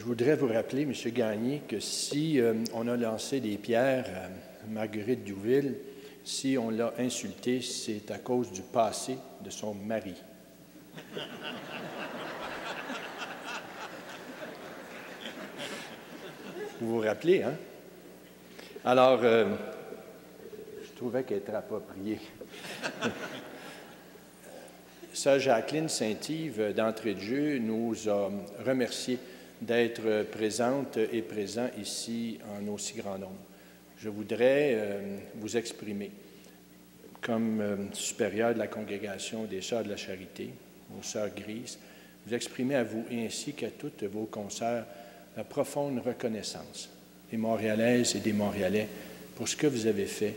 Je voudrais vous rappeler, M. Gagné, que si on a lancé des pierres à Marguerite Douville, si on l'a insultée, c'est à cause du passé de son mari. Vous vous rappelez, hein? Alors, je trouvais qu'elle était appropriée. Sœur Jacqueline Saint-Yves, d'entrée de jeu, nous a remerciés d'être présente et présent ici en aussi grand nombre. Je voudrais vous exprimer, comme supérieur de la congrégation des Sœurs de la Charité, aux Sœurs Grises, vous exprimer à vous ainsi qu'à toutes vos consoeurs la profonde reconnaissance des Montréalaises et des Montréalais pour ce que vous avez fait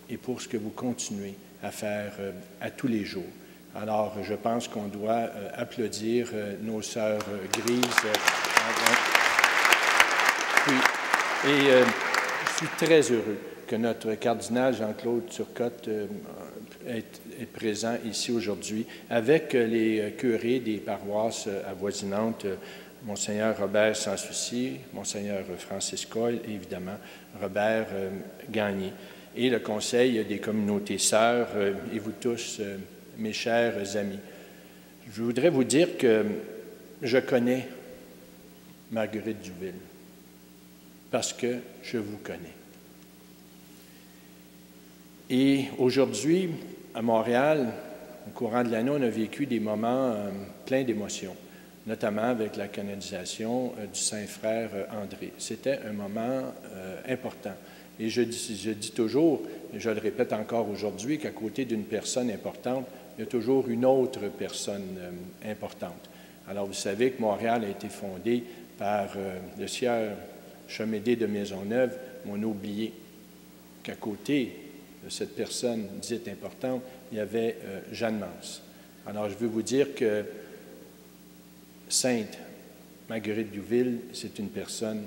et pour ce que vous continuez à faire à tous les jours. Alors, je pense qu'on doit applaudir nos sœurs grises. Je suis très heureux que notre cardinal Jean-Claude Turcotte est présent ici aujourd'hui avec les curés des paroisses avoisinantes, Monseigneur Robert Sanssouci, Monseigneur Francis Coyle et évidemment Robert Gagné, et le Conseil des communautés sœurs et vous tous, mes chers amis. Je voudrais vous dire que je connais Marguerite Douville parce que je vous connais. Et aujourd'hui, à Montréal, au courant de l'année, on a vécu des moments pleins d'émotions, notamment avec la canonisation du Saint-Frère André. C'était un moment important. Et je dis toujours, et je le répète encore aujourd'hui, qu'à côté d'une personne importante, il y a toujours une autre personne importante. Alors, vous savez que Montréal a été fondé par le sieur Chemédé de Maisonneuve, mais on a oublié qu'à côté de cette personne dite importante, il y avait Jeanne Mance. Alors, je veux vous dire que Sainte Marguerite Douville, c'est une personne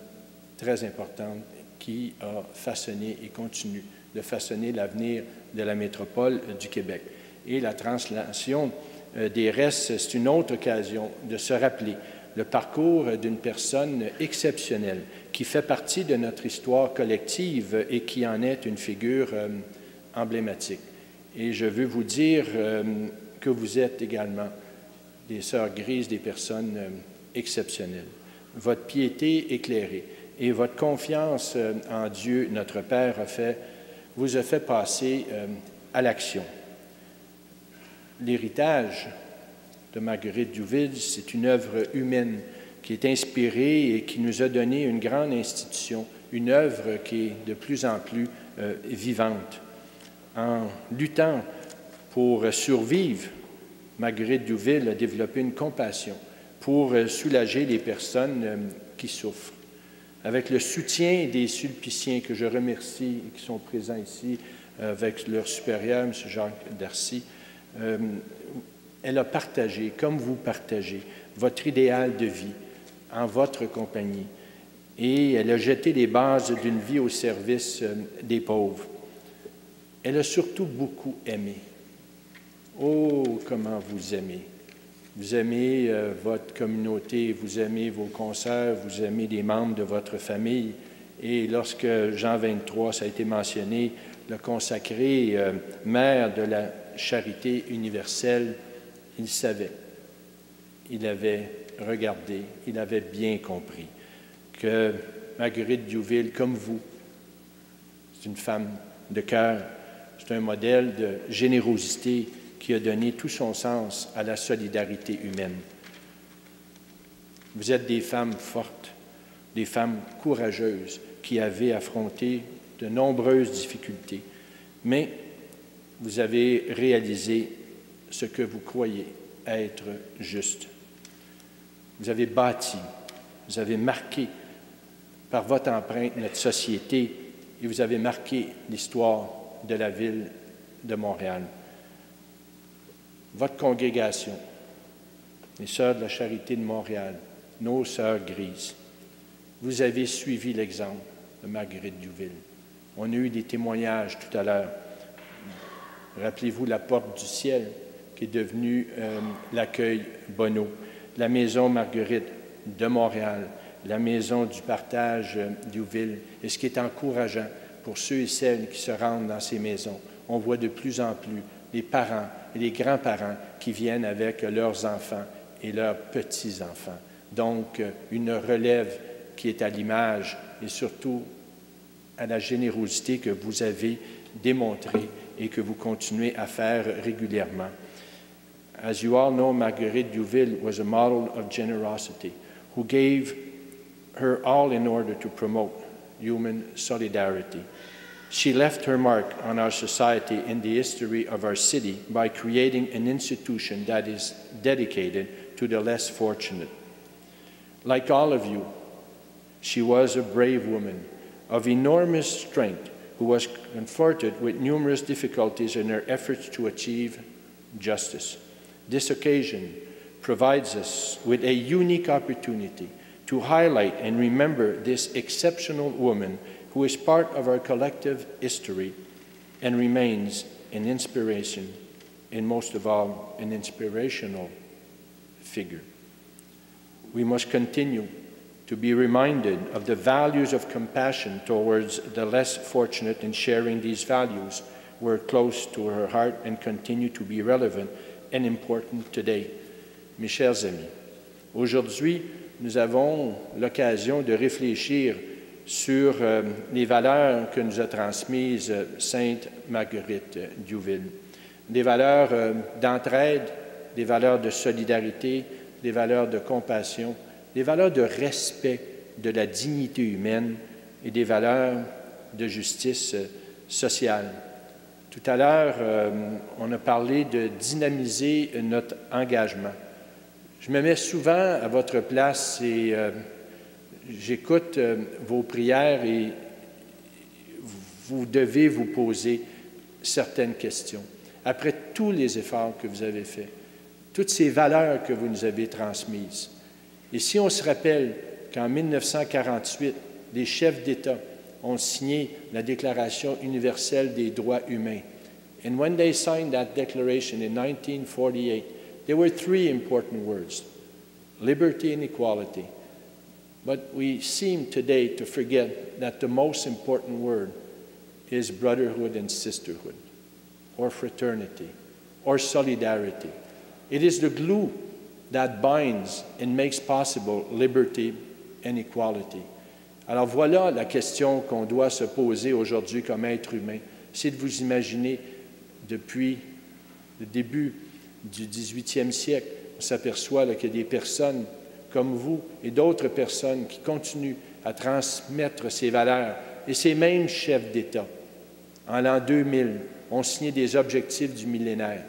très importante qui a façonné et continue de façonner l'avenir de la métropole du Québec. Et la translation des restes, c'est une autre occasion de se rappeler le parcours d'une personne exceptionnelle qui fait partie de notre histoire collective et qui en est une figure emblématique. Et je veux vous dire que vous êtes également des sœurs grises, des personnes exceptionnelles. Votre piété éclairée et votre confiance en Dieu, notre Père, vous a fait passer à l'action. L'héritage de Marguerite Douville, c'est une œuvre humaine qui est inspirée et qui nous a donné une grande institution, une œuvre qui est de plus en plus vivante. En luttant pour survivre, Marguerite Douville a développé une compassion pour soulager les personnes qui souffrent. Avec le soutien des Sulpiciens, que je remercie et qui sont présents ici, avec leur supérieur, M. Jacques Darcy, elle a partagé, comme vous partagez, votre idéal de vie en votre compagnie. Et elle a jeté les bases d'une vie au service des pauvres. Elle a surtout beaucoup aimé. Oh, comment vous aimez! Vous aimez votre communauté, vous aimez vos consoeurs, vous aimez les membres de votre famille. Et lorsque Jean 23, ça a été mentionné, le consacré maire de la charité universelle, il savait, il avait regardé, il avait bien compris que Marguerite Douville, comme vous, c'est une femme de cœur, c'est un modèle de générosité qui a donné tout son sens à la solidarité humaine. Vous êtes des femmes fortes, des femmes courageuses qui avaient affronté de nombreuses difficultés, mais vous avez réalisé ce que vous croyez être juste. Vous avez bâti, vous avez marqué par votre empreinte notre société et vous avez marqué l'histoire de la ville de Montréal. Votre congrégation, les Sœurs de la Charité de Montréal, nos Sœurs grises, vous avez suivi l'exemple de Marguerite Douville. On a eu des témoignages tout à l'heure. Rappelez-vous la Porte du Ciel, qui est devenue l'accueil Bonneau, la Maison Marguerite de Montréal, la maison du partage d'Youville. Et ce qui est encourageant pour ceux et celles qui se rendent dans ces maisons, on voit de plus en plus les parents et les grands-parents qui viennent avec leurs enfants et leurs petits-enfants. Donc, une relève qui est à l'image et surtout à la générosité que vous avez démontrée et que vous continuez à faire régulièrement. As you all know, Marguerite Youville was a model of generosity who gave her all in order to promote human solidarity. She left her mark on our society in the history of our city by creating an institution that is dedicated to the less fortunate. Like all of you, she was a brave woman of enormous strength who was confronted with numerous difficulties in her efforts to achieve justice. This occasion provides us with a unique opportunity to highlight and remember this exceptional woman who is part of our collective history and remains an inspiration, and most of all, an inspirational figure. We must continue to be reminded of the values of compassion towards the less fortunate, and sharing these values were close to her heart and continue to be relevant and important today. Mes chers amis, aujourd'hui, nous avons l'occasion de réfléchir sur les valeurs que nous a transmises Sainte Marguerite Youville. Des valeurs d'entraide, des valeurs de solidarité, des valeurs de compassion, des valeurs de respect de la dignité humaine et des valeurs de justice sociale. Tout à l'heure, on a parlé de dynamiser notre engagement. Je me mets souvent à votre place et j'écoute vos prières et vous devez vous poser certaines questions. Après tous les efforts que vous avez faits, toutes ces valeurs que vous nous avez transmises. Et si on se rappelle qu'en 1948, les chefs d'État ont signé la Déclaration universelle des droits humains. And when they signed that declaration in 1948, there were three important words: liberty and equality. But we seem today to forget that the most important word is brotherhood and sisterhood, or fraternity, or solidarity. It is the glue that binds and makes possible liberty and equality. Alors voilà la question qu'on doit se poser aujourd'hui comme être humain. C'est de vous imaginer, depuis le début du 18e siècle, on s'aperçoit qu'il y a des personnes comme vous et d'autres personnes qui continuent à transmettre ces valeurs. Et ces mêmes chefs d'État, en l'an 2000, ont signé des objectifs du millénaire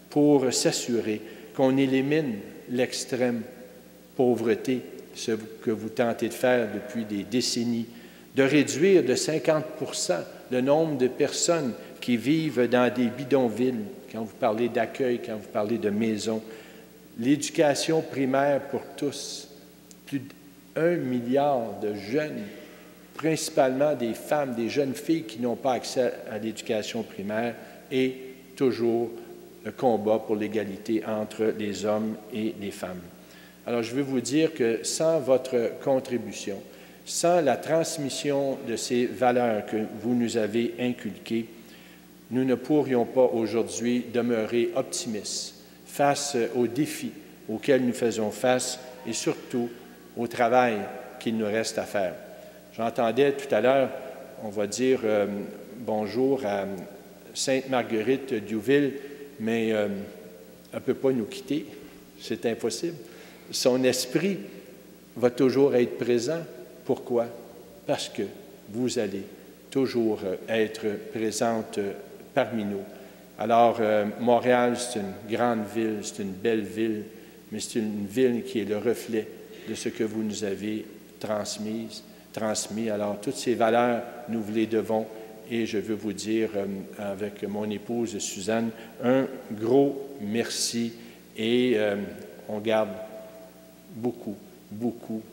pour s'assurer qu'on élimine l'extrême pauvreté, ce que vous tentez de faire depuis des décennies, de réduire de 50% le nombre de personnes qui vivent dans des bidonvilles, quand vous parlez d'accueil, quand vous parlez de maisons, l'éducation primaire pour tous, plus d'1 milliard de jeunes, principalement des femmes, des jeunes filles qui n'ont pas accès à l'éducation primaire, et toujours le combat pour l'égalité entre les hommes et les femmes. Alors, je veux vous dire que sans votre contribution, sans la transmission de ces valeurs que vous nous avez inculquées, nous ne pourrions pas aujourd'hui demeurer optimistes face aux défis auxquels nous faisons face et surtout au travail qu'il nous reste à faire. J'entendais tout à l'heure, on va dire bonjour à Sainte Marguerite Youville, mais elle ne peut pas nous quitter, c'est impossible. Son esprit va toujours être présent. Pourquoi? Parce que vous allez toujours être présente parmi nous. Alors, Montréal, c'est une grande ville, c'est une belle ville, mais c'est une ville qui est le reflet de ce que vous nous avez transmis. Alors, toutes ces valeurs, nous vous les devons. Et je veux vous dire, avec mon épouse Suzanne, un gros merci. Et on garde beaucoup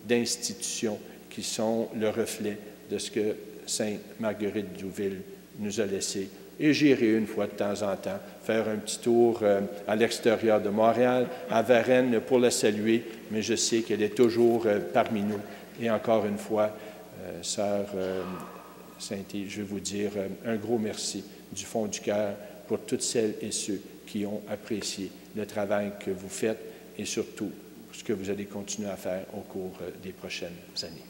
d'institutions qui sont le reflet de ce que Sainte Marguerite Youville nous a laissé. Et j'irai une fois de temps en temps faire un petit tour à l'extérieur de Montréal, à Varennes, pour la saluer, mais je sais qu'elle est toujours parmi nous Et encore une fois, Sœur Sainté, je veux vous dire un gros merci du fond du cœur pour toutes celles et ceux qui ont apprécié le travail que vous faites et surtout ce que vous allez continuer à faire au cours des prochaines années.